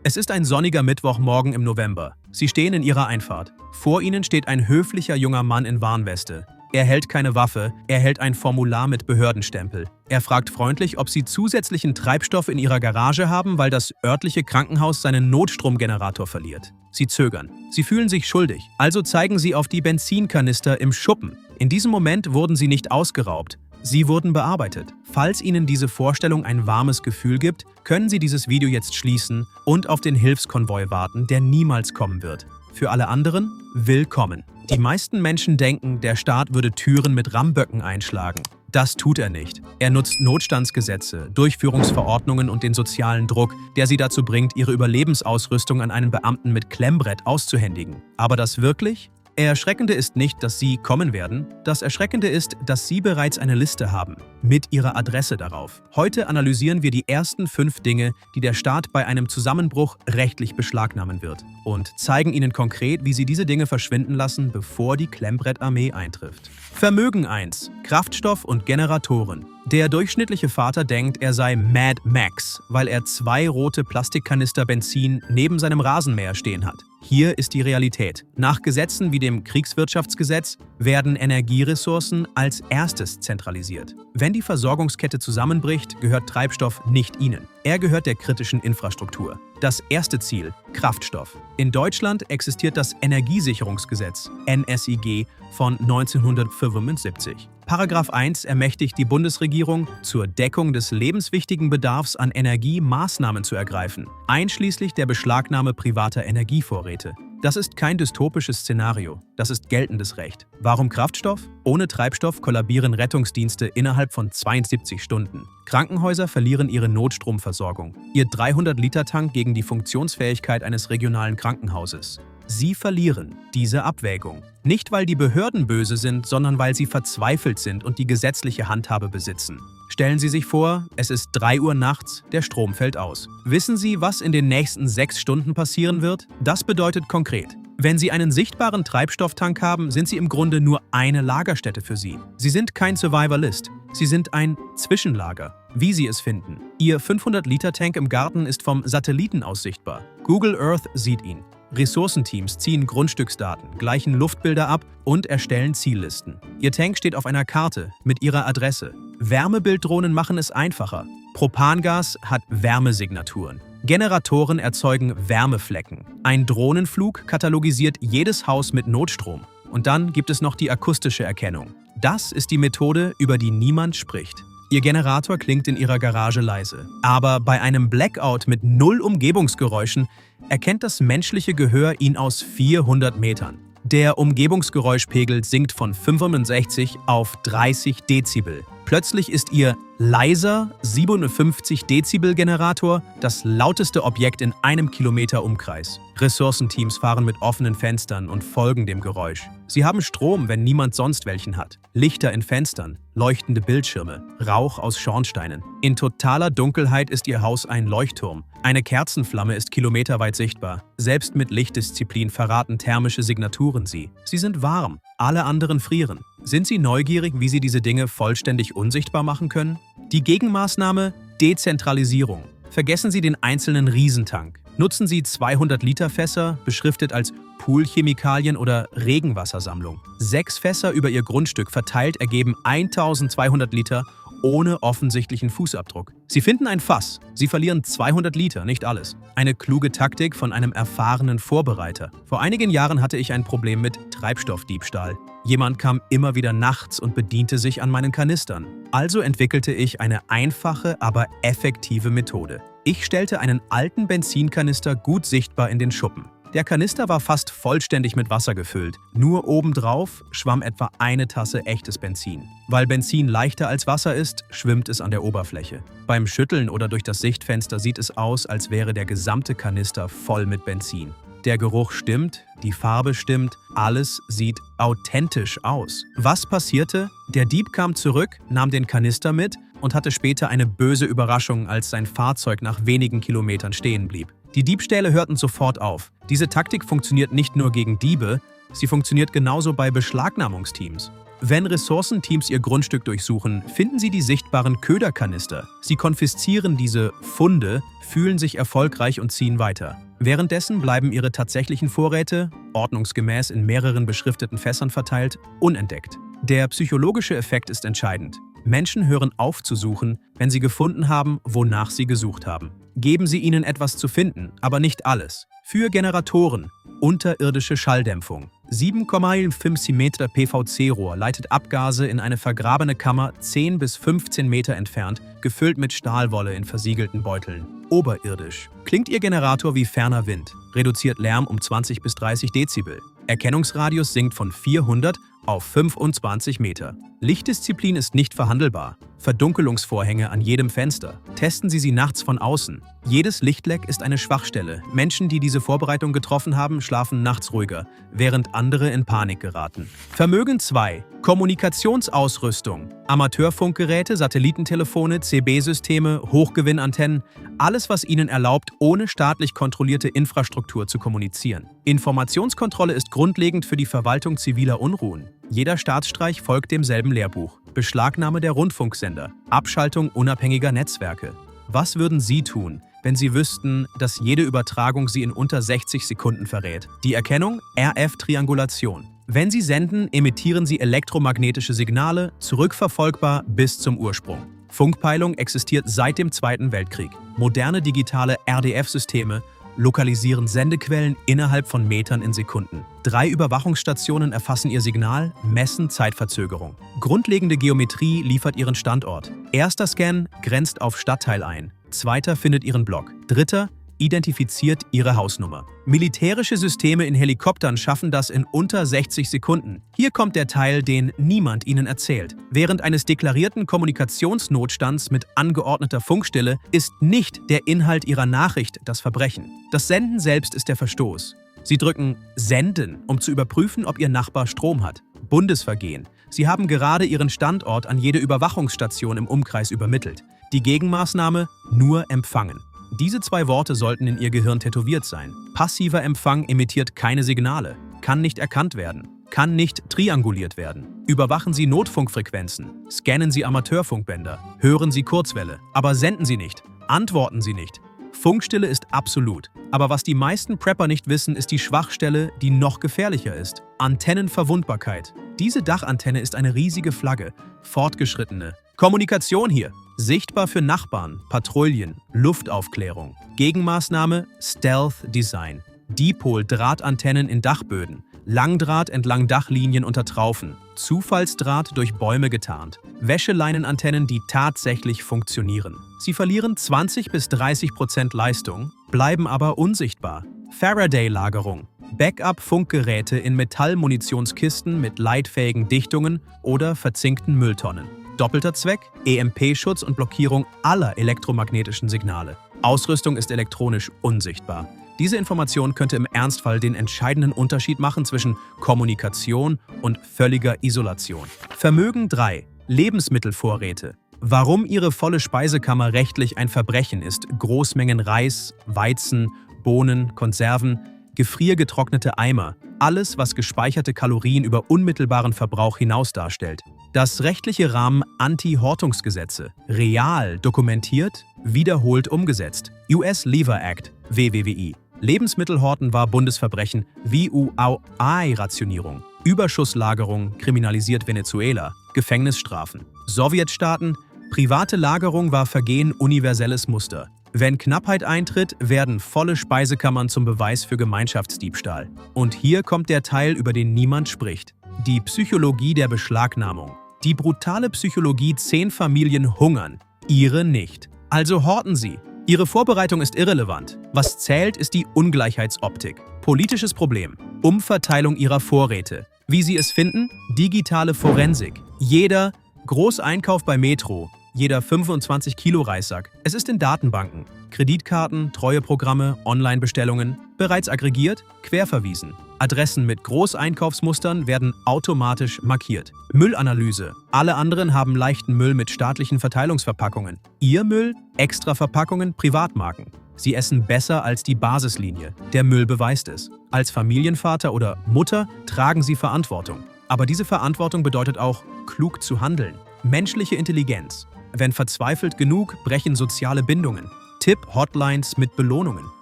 Es ist ein sonniger Mittwochmorgen im November. Sie stehen in ihrer Einfahrt. Vor ihnen steht ein höflicher junger Mann in Warnweste. Er hält keine Waffe, er hält ein Formular mit Behördenstempel. Er fragt freundlich, ob sie zusätzlichen Treibstoff in ihrer Garage haben, weil das örtliche Krankenhaus seinen Notstromgenerator verliert. Sie zögern. Sie fühlen sich schuldig, also zeigen sie auf die Benzinkanister im Schuppen. In diesem Moment wurden sie nicht ausgeraubt. Sie wurden bearbeitet. Falls Ihnen diese Vorstellung ein warmes Gefühl gibt, können Sie dieses Video jetzt schließen und auf den Hilfskonvoi warten, der niemals kommen wird. Für alle anderen, willkommen. Die meisten Menschen denken, der Staat würde Türen mit Ramböcken einschlagen. Das tut er nicht. Er nutzt Notstandsgesetze, Durchführungsverordnungen und den sozialen Druck, der sie dazu bringt, ihre Überlebensausrüstung an einen Beamten mit Klemmbrett auszuhändigen. Aber das wirklich? Das Erschreckende ist nicht, dass Sie kommen werden. Das Erschreckende ist, dass Sie bereits eine Liste haben, mit Ihrer Adresse darauf. Heute analysieren wir die ersten 5 Dinge, die der Staat bei einem Zusammenbruch rechtlich beschlagnahmen wird und zeigen Ihnen konkret, wie Sie diese Dinge verschwinden lassen, bevor die Klemmbrettarmee eintrifft. Vermögen 1: Kraftstoff und Generatoren. Der durchschnittliche Vater denkt, er sei Mad Max, weil er 2 rote Plastikkanister Benzin neben seinem Rasenmäher stehen hat. Hier ist die Realität. Nach Gesetzen wie dem Kriegswirtschaftsgesetz werden Energieressourcen als erstes zentralisiert. Wenn die Versorgungskette zusammenbricht, gehört Treibstoff nicht Ihnen. Er gehört der kritischen Infrastruktur. Das erste Ziel: Kraftstoff. In Deutschland existiert das Energiesicherungsgesetz (NSIG) von 1975. Paragraph 1 ermächtigt die Bundesregierung, zur Deckung des lebenswichtigen Bedarfs an Energie Maßnahmen zu ergreifen, einschließlich der Beschlagnahme privater Energievorräte. Das ist kein dystopisches Szenario, das ist geltendes Recht. Warum Kraftstoff? Ohne Treibstoff kollabieren Rettungsdienste innerhalb von 72 Stunden. Krankenhäuser verlieren ihre Notstromversorgung, ihr 300-Liter-Tank gegen die Funktionsfähigkeit eines regionalen Krankenhauses. Sie verlieren diese Abwägung. Nicht, weil die Behörden böse sind, sondern weil sie verzweifelt sind und die gesetzliche Handhabe besitzen. Stellen Sie sich vor, es ist 3 Uhr nachts, der Strom fällt aus. Wissen Sie, was in den nächsten 6 Stunden passieren wird? Das bedeutet konkret: Wenn Sie einen sichtbaren Treibstofftank haben, sind Sie im Grunde nur eine Lagerstätte für Sie. Sie sind kein Survivalist. Sie sind ein Zwischenlager. Wie Sie es finden. Ihr 500-Liter-Tank im Garten ist vom Satelliten aus sichtbar. Google Earth sieht ihn. Ressourcenteams ziehen Grundstücksdaten, gleichen Luftbilder ab und erstellen Ziellisten. Ihr Tank steht auf einer Karte mit Ihrer Adresse. Wärmebilddrohnen machen es einfacher. Propangas hat Wärmesignaturen. Generatoren erzeugen Wärmeflecken. Ein Drohnenflug katalogisiert jedes Haus mit Notstrom. Und dann gibt es noch die akustische Erkennung. Das ist die Methode, über die niemand spricht. Ihr Generator klingt in Ihrer Garage leise. Aber bei einem Blackout mit 0 Umgebungsgeräuschen erkennt das menschliche Gehör ihn aus 400 Metern. Der Umgebungsgeräuschpegel sinkt von 65 auf 30 Dezibel. Plötzlich ist Ihr leiser 57 Dezibel Generator das lauteste Objekt in einem Kilometer Umkreis. Ressourcenteams fahren mit offenen Fenstern und folgen dem Geräusch. Sie haben Strom, wenn niemand sonst welchen hat. Lichter in Fenstern, leuchtende Bildschirme, Rauch aus Schornsteinen. In totaler Dunkelheit ist Ihr Haus ein Leuchtturm. Eine Kerzenflamme ist kilometerweit sichtbar. Selbst mit Lichtdisziplin verraten thermische Signaturen Sie. Sie sind warm, alle anderen frieren. Sind Sie neugierig, wie Sie diese Dinge vollständig unsichtbar machen können? Die Gegenmaßnahme: Dezentralisierung. Vergessen Sie den einzelnen Riesentank. Nutzen Sie 200-Liter-Fässer, beschriftet als Poolchemikalien oder Regenwassersammlung. 6 Fässer über Ihr Grundstück verteilt ergeben 1200 Liter ohne offensichtlichen Fußabdruck. Sie finden ein Fass, Sie verlieren 200 Liter, nicht alles. Eine kluge Taktik von einem erfahrenen Vorbereiter. Vor einigen Jahren hatte ich ein Problem mit Treibstoffdiebstahl. Jemand kam immer wieder nachts und bediente sich an meinen Kanistern. Also entwickelte ich eine einfache, aber effektive Methode. Ich stellte einen alten Benzinkanister gut sichtbar in den Schuppen. Der Kanister war fast vollständig mit Wasser gefüllt. Nur obendrauf schwamm etwa eine Tasse echtes Benzin. Weil Benzin leichter als Wasser ist, schwimmt es an der Oberfläche. Beim Schütteln oder durch das Sichtfenster sieht es aus, als wäre der gesamte Kanister voll mit Benzin. Der Geruch stimmt, die Farbe stimmt, alles sieht authentisch aus. Was passierte? Der Dieb kam zurück, nahm den Kanister mit und hatte später eine böse Überraschung, als sein Fahrzeug nach wenigen Kilometern stehen blieb. Die Diebstähle hörten sofort auf. Diese Taktik funktioniert nicht nur gegen Diebe, sie funktioniert genauso bei Beschlagnahmungsteams. Wenn Ressourcenteams ihr Grundstück durchsuchen, finden sie die sichtbaren Köderkanister. Sie konfiszieren diese Funde, fühlen sich erfolgreich und ziehen weiter. Währenddessen bleiben ihre tatsächlichen Vorräte, ordnungsgemäß in mehreren beschrifteten Fässern verteilt, unentdeckt. Der psychologische Effekt ist entscheidend. Menschen hören auf zu suchen, wenn sie gefunden haben, wonach sie gesucht haben. Geben Sie ihnen etwas zu finden, aber nicht alles. Für Generatoren, unterirdische Schalldämpfung. 7,5 Meter PVC-Rohr leitet Abgase in eine vergrabene Kammer 10 bis 15 Meter entfernt, gefüllt mit Stahlwolle in versiegelten Beuteln. Oberirdisch. Klingt Ihr Generator wie ferner Wind, reduziert Lärm um 20 bis 30 Dezibel. Erkennungsradius sinkt von 400 auf 25 Meter. Lichtdisziplin ist nicht verhandelbar. Verdunkelungsvorhänge an jedem Fenster. Testen Sie sie nachts von außen. Jedes Lichtleck ist eine Schwachstelle. Menschen, die diese Vorbereitung getroffen haben, schlafen nachts ruhiger, während andere in Panik geraten. Vermögen 2. Kommunikationsausrüstung. Amateurfunkgeräte, Satellitentelefone, CB-Systeme, Hochgewinnantennen. Alles, was ihnen erlaubt, ohne staatlich kontrollierte Infrastruktur zu kommunizieren. Informationskontrolle ist grundlegend für die Verwaltung ziviler Unruhen. Jeder Staatsstreich folgt demselben Lehrbuch. Beschlagnahme der Rundfunksender. Abschaltung unabhängiger Netzwerke. Was würden Sie tun, wenn Sie wüssten, dass jede Übertragung Sie in unter 60 Sekunden verrät? Die Erkennung? RF-Triangulation. Wenn Sie senden, emittieren Sie elektromagnetische Signale, zurückverfolgbar bis zum Ursprung. Funkpeilung existiert seit dem Zweiten Weltkrieg. Moderne digitale RDF-Systeme lokalisieren Sendequellen innerhalb von Metern in Sekunden. 3 Überwachungsstationen erfassen ihr Signal, messen Zeitverzögerung. Grundlegende Geometrie liefert ihren Standort. Erster Scan grenzt auf Stadtteil ein. Zweiter findet ihren Block. Dritter identifiziert ihre Hausnummer. Militärische Systeme in Helikoptern schaffen das in unter 60 Sekunden. Hier kommt der Teil, den niemand ihnen erzählt. Während eines deklarierten Kommunikationsnotstands mit angeordneter Funkstille ist nicht der Inhalt ihrer Nachricht das Verbrechen. Das Senden selbst ist der Verstoß. Sie drücken Senden, um zu überprüfen, ob ihr Nachbar Strom hat. Bundesvergehen. Sie haben gerade ihren Standort an jede Überwachungsstation im Umkreis übermittelt. Die Gegenmaßnahme: nur empfangen. Diese 2 Worte sollten in Ihr Gehirn tätowiert sein. Passiver Empfang emittiert keine Signale, kann nicht erkannt werden, kann nicht trianguliert werden. Überwachen Sie Notfunkfrequenzen, scannen Sie Amateurfunkbänder, hören Sie Kurzwelle, aber senden Sie nicht, antworten Sie nicht. Funkstille ist absolut. Aber was die meisten Prepper nicht wissen, ist die Schwachstelle, die noch gefährlicher ist: Antennenverwundbarkeit. Diese Dachantenne ist eine riesige Flagge. Fortgeschrittene Kommunikation hier. Sichtbar für Nachbarn, Patrouillen, Luftaufklärung. Gegenmaßnahme: Stealth Design. Dipol-Drahtantennen in Dachböden. Langdraht entlang Dachlinien unter Traufen. Zufallsdraht durch Bäume getarnt. Wäscheleinenantennen, die tatsächlich funktionieren. Sie verlieren 20 bis 30% Leistung, bleiben aber unsichtbar. Faraday-Lagerung. Backup-Funkgeräte in Metallmunitionskisten mit leitfähigen Dichtungen oder verzinkten Mülltonnen. Doppelter Zweck: EMP-Schutz und Blockierung aller elektromagnetischen Signale. Ausrüstung ist elektronisch unsichtbar. Diese Information könnte im Ernstfall den entscheidenden Unterschied machen zwischen Kommunikation und völliger Isolation. Vermögen 3. Lebensmittelvorräte. Warum Ihre volle Speisekammer rechtlich ein Verbrechen ist: Großmengen Reis, Weizen, Bohnen, Konserven, gefriergetrocknete Eimer, alles, was gespeicherte Kalorien über unmittelbaren Verbrauch hinaus darstellt. Das rechtliche Rahmen: Anti-Hortungsgesetze, real dokumentiert, wiederholt umgesetzt. US Lever Act, WWWI. Lebensmittelhorten war Bundesverbrechen wie UAI-Rationierung. Überschusslagerung kriminalisiert Venezuela, Gefängnisstrafen. Sowjetstaaten: private Lagerung war Vergehen universelles Muster. Wenn Knappheit eintritt, werden volle Speisekammern zum Beweis für Gemeinschaftsdiebstahl. Und hier kommt der Teil, über den niemand spricht: die Psychologie der Beschlagnahmung. Die brutale Psychologie: 10 Familien hungern, Ihre nicht. Also horten Sie. Ihre Vorbereitung ist irrelevant. Was zählt, ist die Ungleichheitsoptik. Politisches Problem: Umverteilung Ihrer Vorräte. Wie Sie es finden? Digitale Forensik. Jeder Großeinkauf bei Metro, jeder 25-Kilo-Reissack. Es ist in Datenbanken. Kreditkarten, Treueprogramme, Online-Bestellungen. Bereits aggregiert, querverwiesen. Adressen mit Großeinkaufsmustern werden automatisch markiert. Müllanalyse: alle anderen haben leichten Müll mit staatlichen Verteilungsverpackungen. Ihr Müll? Extraverpackungen, Privatmarken. Sie essen besser als die Basislinie. Der Müll beweist es. Als Familienvater oder Mutter tragen Sie Verantwortung. Aber diese Verantwortung bedeutet auch, klug zu handeln. Menschliche Intelligenz. Wenn verzweifelt genug, brechen soziale Bindungen. Tipp-Hotlines mit Belohnungen.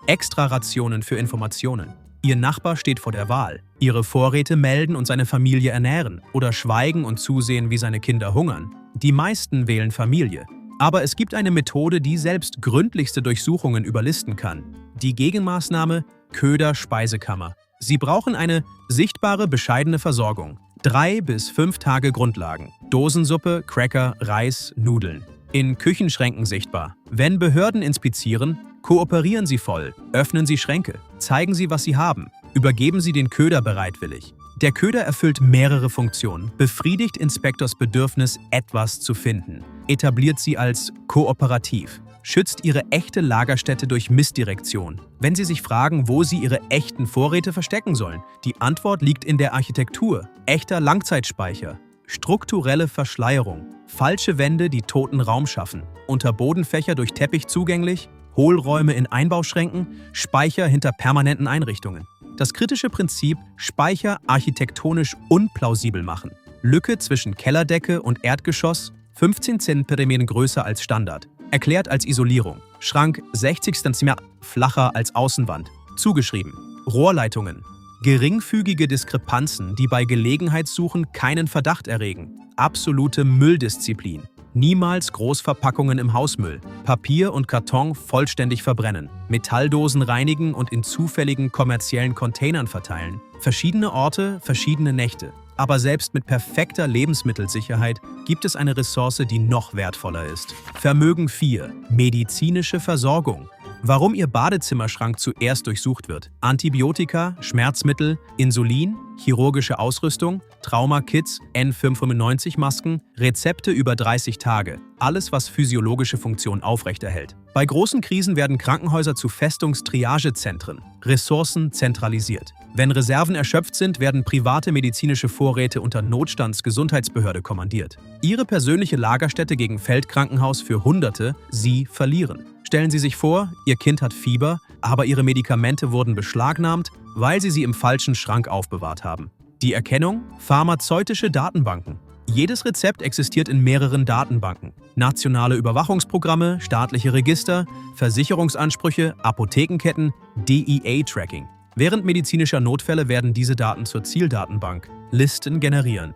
Extra-Rationen für Informationen. Ihr Nachbar steht vor der Wahl. Ihre Vorräte melden und seine Familie ernähren. Oder schweigen und zusehen, wie seine Kinder hungern. Die meisten wählen Familie. Aber es gibt eine Methode, die selbst gründlichste Durchsuchungen überlisten kann. Die Gegenmaßnahme Köder-Speisekammer. Sie brauchen eine sichtbare, bescheidene Versorgung. 3 bis 5 Tage Grundlagen. Dosensuppe, Cracker, Reis, Nudeln. In Küchenschränken sichtbar. Wenn Behörden inspizieren, kooperieren Sie voll. Öffnen Sie Schränke. Zeigen Sie, was Sie haben. Übergeben Sie den Köder bereitwillig. Der Köder erfüllt mehrere Funktionen, befriedigt Inspektors Bedürfnis, etwas zu finden, etabliert sie als kooperativ, schützt ihre echte Lagerstätte durch Missdirektion. Wenn Sie sich fragen, wo Sie Ihre echten Vorräte verstecken sollen, die Antwort liegt in der Architektur, echter Langzeitspeicher, strukturelle Verschleierung, falsche Wände, die toten Raum schaffen, Unterbodenfächer durch Teppich zugänglich, Hohlräume in Einbauschränken, Speicher hinter permanenten Einrichtungen. Das kritische Prinzip Speicher architektonisch unplausibel machen. Lücke zwischen Kellerdecke und Erdgeschoss 15 cm größer als Standard. Erklärt als Isolierung. Schrank 60 cm flacher als Außenwand. Zugeschrieben. Rohrleitungen. Geringfügige Diskrepanzen, die bei Gelegenheitssuchen keinen Verdacht erregen. Absolute Mülldisziplin. Niemals Großverpackungen im Hausmüll. Papier und Karton vollständig verbrennen. Metalldosen reinigen und in zufälligen kommerziellen Containern verteilen. Verschiedene Orte, verschiedene Nächte. Aber selbst mit perfekter Lebensmittelsicherheit gibt es eine Ressource, die noch wertvoller ist. Vermögen 4. Medizinische Versorgung. Warum Ihr Badezimmerschrank zuerst durchsucht wird. Antibiotika, Schmerzmittel, Insulin, chirurgische Ausrüstung, Traumakits, N95-Masken, Rezepte über 30 Tage. Alles, was physiologische Funktion aufrechterhält. Bei großen Krisen werden Krankenhäuser zu Festungs-Triagezentren, Ressourcen zentralisiert. Wenn Reserven erschöpft sind, werden private medizinische Vorräte unter Notstandsgesundheitsbehörde kommandiert. Ihre persönliche Lagerstätte gegen Feldkrankenhaus für Hunderte, Sie verlieren. Stellen Sie sich vor, Ihr Kind hat Fieber, aber Ihre Medikamente wurden beschlagnahmt, weil Sie sie im falschen Schrank aufbewahrt haben. Die Erkennung? Pharmazeutische Datenbanken. Jedes Rezept existiert in mehreren Datenbanken. Nationale Überwachungsprogramme, staatliche Register, Versicherungsansprüche, Apothekenketten, DEA-Tracking. Während medizinischer Notfälle werden diese Daten zur Zieldatenbank. Listen generieren.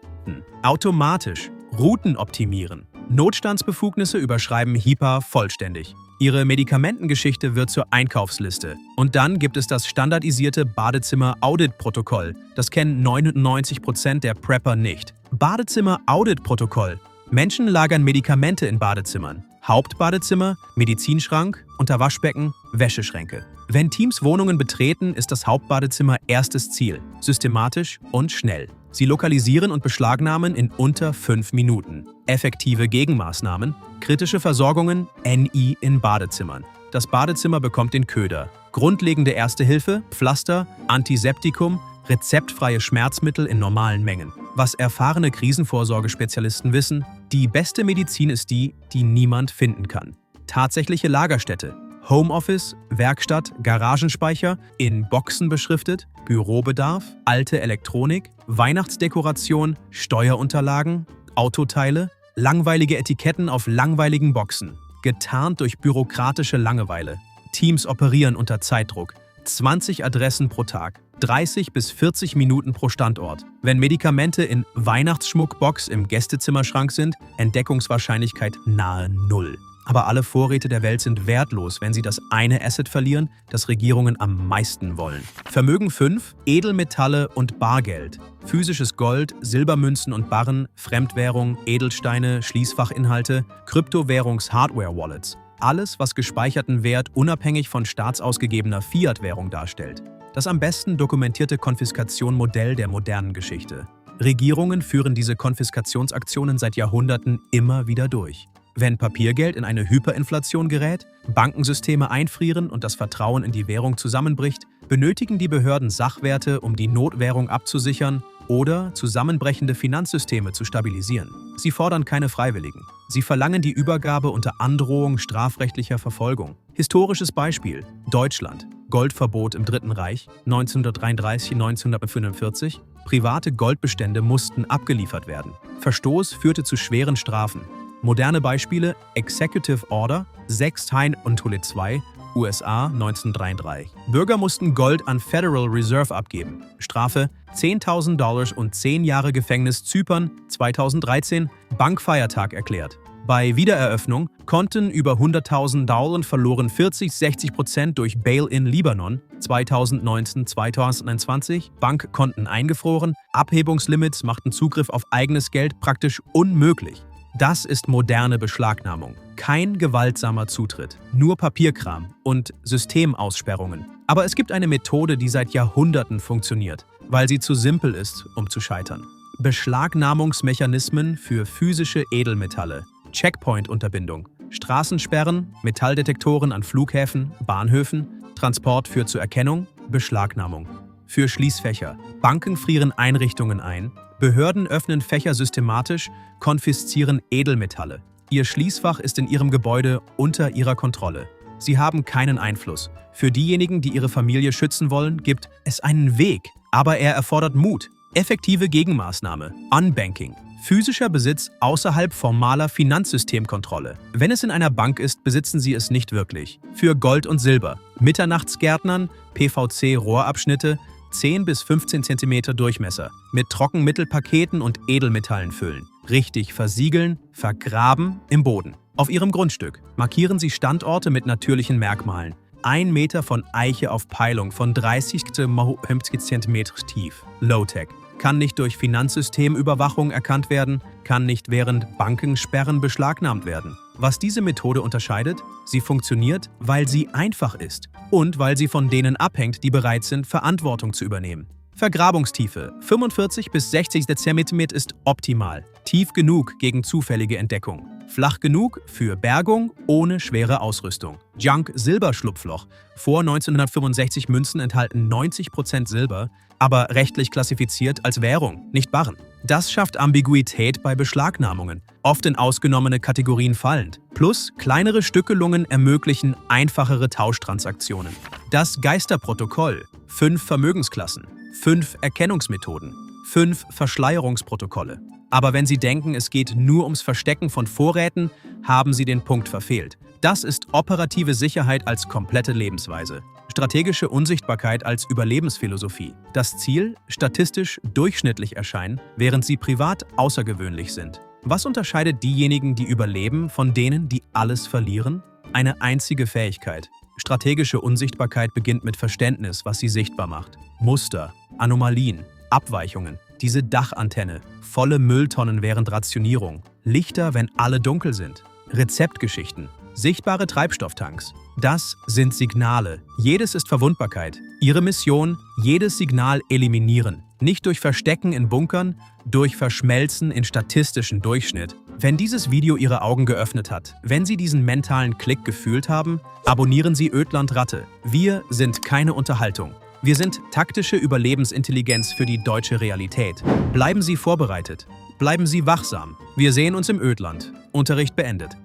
Automatisch. Routen optimieren. Notstandsbefugnisse überschreiben HIPAA vollständig. Ihre Medikamentengeschichte wird zur Einkaufsliste. Und dann gibt es das standardisierte Badezimmer-Audit-Protokoll. Das kennen 99% der Prepper nicht. Badezimmer-Audit-Protokoll. Menschen lagern Medikamente in Badezimmern. Hauptbadezimmer, Medizinschrank, unter Waschbecken, Wäscheschränke. Wenn Teams Wohnungen betreten, ist das Hauptbadezimmer erstes Ziel. Systematisch und schnell. Sie lokalisieren und beschlagnahmen in unter 5 Minuten. Effektive Gegenmaßnahmen, kritische Versorgungen, NI in Badezimmern. Das Badezimmer bekommt den Köder. Grundlegende Erste Hilfe, Pflaster, Antiseptikum, rezeptfreie Schmerzmittel in normalen Mengen. Was erfahrene Krisenvorsorgespezialisten wissen, die beste Medizin ist die, die niemand finden kann. Tatsächliche Lagerstätte. Homeoffice, Werkstatt, Garagenspeicher, in Boxen beschriftet, Bürobedarf, alte Elektronik, Weihnachtsdekoration, Steuerunterlagen, Autoteile, langweilige Etiketten auf langweiligen Boxen, getarnt durch bürokratische Langeweile. Teams operieren unter Zeitdruck, 20 Adressen pro Tag, 30 bis 40 Minuten pro Standort. Wenn Medikamente in Weihnachtsschmuckbox im Gästezimmerschrank sind, Entdeckungswahrscheinlichkeit nahe Null. Aber alle Vorräte der Welt sind wertlos, wenn sie das eine Asset verlieren, das Regierungen am meisten wollen. Vermögen 5. Edelmetalle und Bargeld. Physisches Gold, Silbermünzen und Barren, Fremdwährung, Edelsteine, Schließfachinhalte, Kryptowährungs-Hardware-Wallets. Alles, was gespeicherten Wert unabhängig von staatsausgegebener Fiat-Währung darstellt. Das am besten dokumentierte Konfiskation-Modell der modernen Geschichte. Regierungen führen diese Konfiskationsaktionen seit Jahrhunderten immer wieder durch. Wenn Papiergeld in eine Hyperinflation gerät, Bankensysteme einfrieren und das Vertrauen in die Währung zusammenbricht, benötigen die Behörden Sachwerte, um die Notwährung abzusichern oder zusammenbrechende Finanzsysteme zu stabilisieren. Sie fordern keine Freiwilligen. Sie verlangen die Übergabe unter Androhung strafrechtlicher Verfolgung. Historisches Beispiel: Deutschland. Goldverbot im Dritten Reich 1933-1945. Private Goldbestände mussten abgeliefert werden. Verstoß führte zu schweren Strafen. Moderne Beispiele: Executive Order 6 Hein und Hulle II, USA 1933. Bürger mussten Gold an Federal Reserve abgeben. Strafe: $10.000 und 10 Jahre Gefängnis. Zypern 2013, Bankfeiertag erklärt. Bei Wiedereröffnung konnten über $100.000 verloren 40–60% durch Bail-in Libanon 2019–2020, Bankkonten eingefroren, Abhebungslimits machten Zugriff auf eigenes Geld praktisch unmöglich. Das ist moderne Beschlagnahmung. Kein gewaltsamer Zutritt, nur Papierkram und Systemaussperrungen. Aber es gibt eine Methode, die seit Jahrhunderten funktioniert, weil sie zu simpel ist, um zu scheitern. Beschlagnahmungsmechanismen für physische Edelmetalle. Checkpoint-Unterbindung, Straßensperren, Metalldetektoren an Flughäfen, Bahnhöfen, Transport führt zur Erkennung, Beschlagnahmung. Für Schließfächer, Banken frieren Einrichtungen ein, Behörden öffnen Fächer systematisch, konfiszieren Edelmetalle. Ihr Schließfach ist in ihrem Gebäude unter ihrer Kontrolle. Sie haben keinen Einfluss. Für diejenigen, die ihre Familie schützen wollen, gibt es einen Weg, aber er erfordert Mut. Effektive Gegenmaßnahme, Unbanking. Physischer Besitz außerhalb formaler Finanzsystemkontrolle. Wenn es in einer Bank ist, besitzen Sie es nicht wirklich. Für Gold und Silber, Mitternachtsgärtnern, PVC-Rohrabschnitte, 10 bis 15 cm Durchmesser, mit Trockenmittelpaketen und Edelmetallen füllen. Richtig versiegeln, vergraben im Boden. Auf Ihrem Grundstück markieren Sie Standorte mit natürlichen Merkmalen. 1 Meter von Eiche auf Peilung von 30 cm tief. Low-Tech. Kann nicht durch Finanzsystemüberwachung erkannt werden, kann nicht während Bankensperren beschlagnahmt werden. Was diese Methode unterscheidet? Sie funktioniert, weil sie einfach ist und weil sie von denen abhängt, die bereit sind, Verantwortung zu übernehmen. Vergrabungstiefe 45 bis 60 cm ist optimal, tief genug gegen zufällige Entdeckung, flach genug für Bergung ohne schwere Ausrüstung. Junk-Silberschlupfloch. Vor 1965 Münzen enthalten 90% Silber, aber rechtlich klassifiziert als Währung, nicht Barren. Das schafft Ambiguität bei Beschlagnahmungen, oft in ausgenommene Kategorien fallend. Plus, kleinere Stückelungen ermöglichen einfachere Tauschtransaktionen. Das Geisterprotokoll, 5 Vermögensklassen, 5 Erkennungsmethoden, 5 Verschleierungsprotokolle. Aber wenn Sie denken, es geht nur ums Verstecken von Vorräten, haben Sie den Punkt verfehlt. Das ist operative Sicherheit als komplette Lebensweise. Strategische Unsichtbarkeit als Überlebensphilosophie. Das Ziel: statistisch durchschnittlich erscheinen, während sie privat außergewöhnlich sind. Was unterscheidet diejenigen, die überleben, von denen, die alles verlieren? Eine einzige Fähigkeit. Strategische Unsichtbarkeit beginnt mit Verständnis, was sie sichtbar macht. Muster, Anomalien, Abweichungen. Diese Dachantenne, volle Mülltonnen während Rationierung, Lichter, wenn alle dunkel sind, Rezeptgeschichten, sichtbare Treibstofftanks. Das sind Signale. Jedes ist Verwundbarkeit. Ihre Mission: jedes Signal eliminieren. Nicht durch Verstecken in Bunkern, durch Verschmelzen in statistischen Durchschnitt. Wenn dieses Video Ihre Augen geöffnet hat, wenn Sie diesen mentalen Klick gefühlt haben, abonnieren Sie Ödland Ratte. Wir sind keine Unterhaltung. Wir sind taktische Überlebensintelligenz für die deutsche Realität. Bleiben Sie vorbereitet. Bleiben Sie wachsam. Wir sehen uns im Ödland. Unterricht beendet.